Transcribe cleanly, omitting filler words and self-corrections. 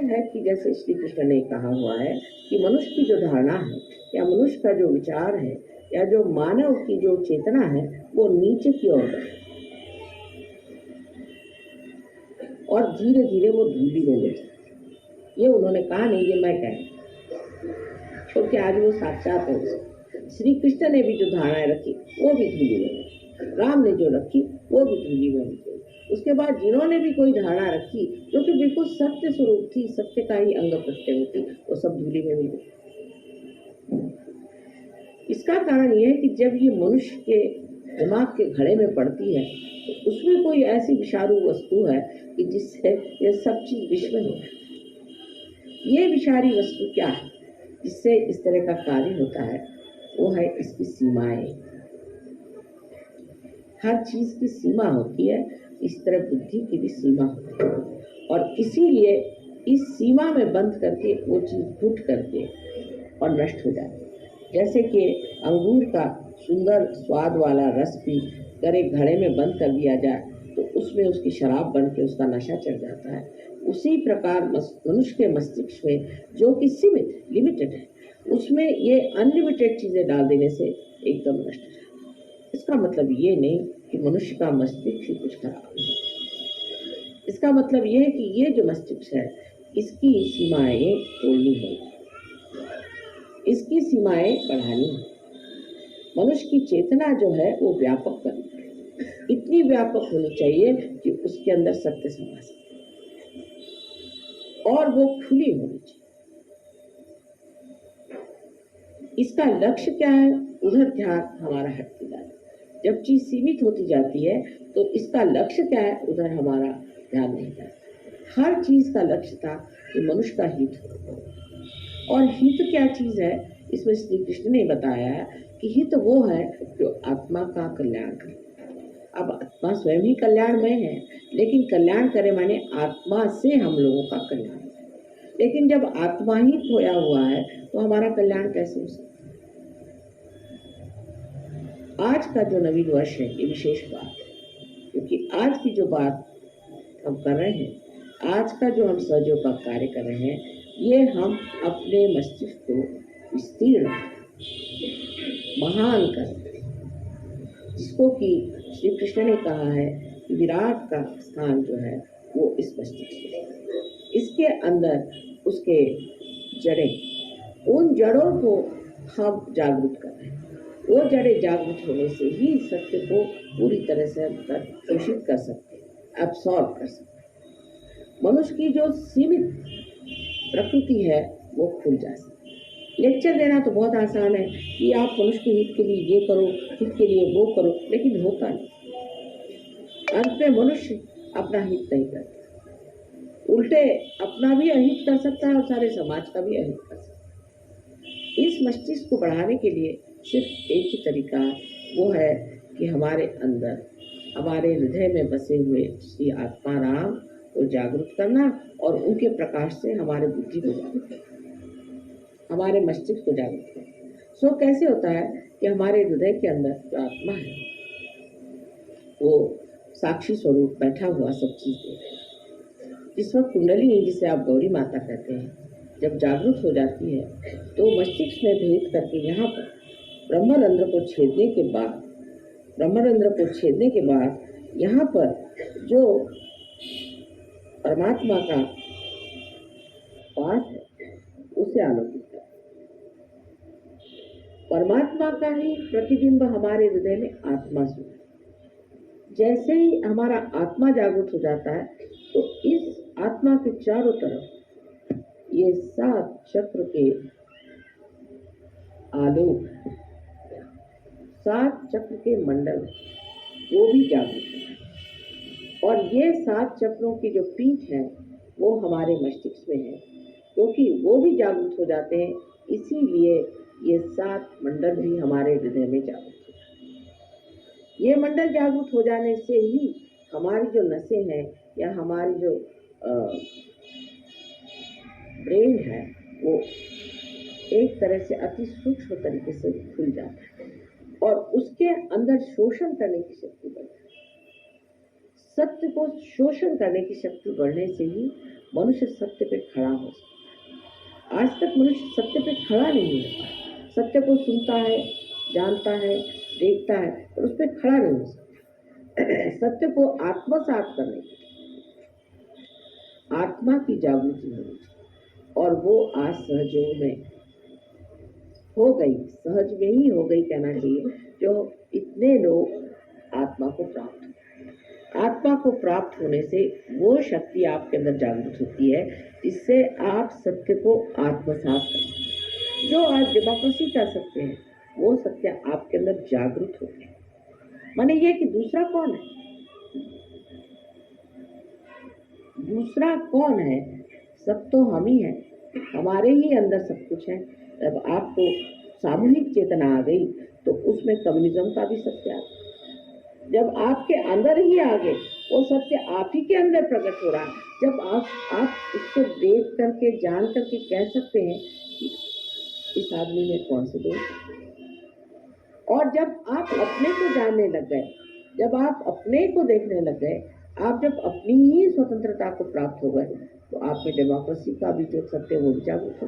है कि जैसे श्री कृष्ण ने कहा हुआ है कि मनुष्य की जो धारणा है या मनुष्य का जो विचार है या जो मानव की जो चेतना है वो नीचे की ओर है और धीरे धीरे वो धूली में मिल जाती। ये उन्होंने कहा नहीं, ये मैं कह, क्योंकि आज वो साक्षात है। श्री कृष्ण ने भी जो धारणाएं रखी वो भी धूली में, राम ने जो रखी वो भी धूली में मिल गई। उसके बाद जिन्होंने भी कोई धारणा रखी जो कि बिल्कुल सत्य स्वरूप थी, सत्य का ही अंग प्रत्यय थी, वो सब धूली में मिल गई। इसका कारण यह है कि जब ये मनुष्य के दिमाग के घड़े में पड़ती है तो उसमें कोई ऐसी विषारू वस्तु है कि जिससे ये सब चीज विश्व हो। ये विषारी वस्तु क्या है जिससे इस तरह का कार्य होता है? वो है इसकी सीमाएं। हर चीज की सीमा होती है, इस तरह बुद्धि की भी सीमा होती है और इसीलिए इस सीमा में बंद करके वो चीज फूट करके और नष्ट हो जाती है। जैसे कि अंगूर का सुंदर स्वाद वाला रस भी अगर एक घड़े में बंद कर दिया जाए तो उसमें उसकी शराब बन के उसका नशा चढ़ जाता है। उसी प्रकार मनुष्य के मस्तिष्क में जो कि सीमित लिमिटेड है उसमें ये अनलिमिटेड चीजें डाल देने से एकदम नष्ट हो जाता है। इसका मतलब ये नहीं कि मनुष्य का मस्तिष्क ही कुछ खराब है। इसका मतलब ये है कि ये जो मस्तिष्क है इसकी सीमाएं तोड़नी होगी, इसकी सीमाएं बढ़ानी है। मनुष्य की चेतना जो है वो व्यापक करनी है, इतनी व्यापक होनी चाहिए कि उसके अंदर सत्य समा सके और वो खुली होनी चाहिए। इसका लक्ष्य क्या है? उधर ध्यान हमारा हटते जाता है। जब चीज सीमित होती जाती है तो इसका लक्ष्य क्या है? उधर हमारा ध्यान नहीं जाता। हर चीज का लक्ष्य था कि मनुष्य का हित हो, और हित क्या चीज है इसमें श्री कृष्ण ने बताया है कि हित वो है जो आत्मा का कल्याण करे। अब आत्मा स्वयं ही कल्याणमय है, लेकिन कल्याण करे माने आत्मा से हम लोगों का कल्याण। लेकिन जब आत्मा ही खोया हुआ है तो हमारा कल्याण कैसे हो सकता? आज का जो नवीन वर्ष है ये विशेष बात है, क्योंकि आज की जो बात हम कर रहे हैं, आज का जो हम सहयोग का कार्य कर रहे हैं, ये हम अपने मस्तिष्क को विस्तीर्ण महान कर, जिसको कि श्री कृष्ण ने कहा है कि विराट का स्थान जो है वो इस मस्तिष्क में, इसके अंदर उसके जड़ें, उन जड़ों को हम जागृत कर रहे हैं। वो जड़ें जागृत होने से ही सत्य को पूरी तरह से अंतर शोषित कर सकते हैं, एब्सॉर्ब कर सकते हैं। मनुष्य की जो सीमित प्रकृति है वो खुल जा सकती है। लेक्चर देना तो बहुत आसान है कि आप मनुष्य के हित के लिए ये करो, हित के लिए वो करो, लेकिन होता नहीं। अंत में मनुष्य अपना हित नहीं करता, उल्टे अपना भी अहित कर सकता है और सारे समाज का भी अहित कर सकता है। इस मस्तिष्क को बढ़ाने के लिए सिर्फ एक ही तरीका है, वो है कि हमारे अंदर, हमारे हृदय में बसे हुए श्री आत्मा राम को जागरूक करना और उनके प्रकाश से हमारे बुद्धि को जागरूक करना, हमारे मस्तिष्क को जागरूक करना। सो कैसे होता है कि हमारे हृदय के अंदर जो आत्मा है वो साक्षी स्वरूप बैठा हुआ सब चीज देख रहा है। जिस वक्त कुंडली, जिसे आप गौरी माता कहते हैं, जब जागृत हो जाती है तो मस्तिष्क में भेद करके यहाँ पर ब्रह्मरंध्र को छेदने के बाद, यहाँ पर जो परमात्मा का पाठ है उसे आलोकित कर, परमात्मा का ही प्रतिबिंब हमारे हृदय में आत्मा से। जैसे ही हमारा आत्मा जागृत हो जाता है तो इस आत्मा के चारों तरफ ये 7 चक्र के आलोक, 7 चक्र के मंडल वो भी जागृत है। और ये 7 चक्रों की जो पीठ है वो हमारे मस्तिष्क में है, क्योंकि वो भी जागृत हो जाते हैं, इसीलिए ये 7 मंडल भी हमारे हृदय में जागृत हो जाते हैं। ये मंडल जागृत हो जाने से ही हमारी जो नसें हैं या हमारी जो ब्रेन है वो एक तरह से अति सूक्ष्म तरीके से खुल जाता है और उसके अंदर शोषण करने की शक्ति बढ़ती है। सत्य को शोषण करने की शक्ति बढ़ने से ही मनुष्य सत्य पे खड़ा हो सकता है। आज तक मनुष्य सत्य पे खड़ा नहीं होता, सत्य को सुनता है, जानता है, देखता है, और उस पर खड़ा नहीं हो सकता। सत्य को आत्मसात करने की आत्मा की जागृति होनी चाहिए, और वो आज सहयोग में हो गई, सहज में ही हो गई कहना चाहिए, जो इतने लोग आत्मा को प्राप्त हो। आत्मा को प्राप्त होने से वो शक्ति आपके अंदर जागृत होती है जिससे आप सत्य को आत्मसात करें। जो आज डेमोक्रेसी कर सकते हैं वो सत्य आपके अंदर जागृत हो गए। माने ये कि दूसरा कौन है? दूसरा कौन है? सब तो हम ही हैं, हमारे ही अंदर सब कुछ है। जब आपको सामूहिक चेतना आ गई तो उसमें कम्युनिज्म का भी सत्य आ गया। जब आपके अंदर ही आ गए, वो सत्य आप ही के अंदर प्रकट हो रहा है। जब आप उसको देख करके, जान करके कह सकते हैं कि इस आदमी में कौन से दोष है। और जब आप अपने को जानने लग गए, जब आप अपने को देखने लग गए, आप जब अपनी ही स्वतंत्रता को प्राप्त हो गए, तो आप में डेमोक्रेसी का भी जो सत्य वो भी जागृत हो।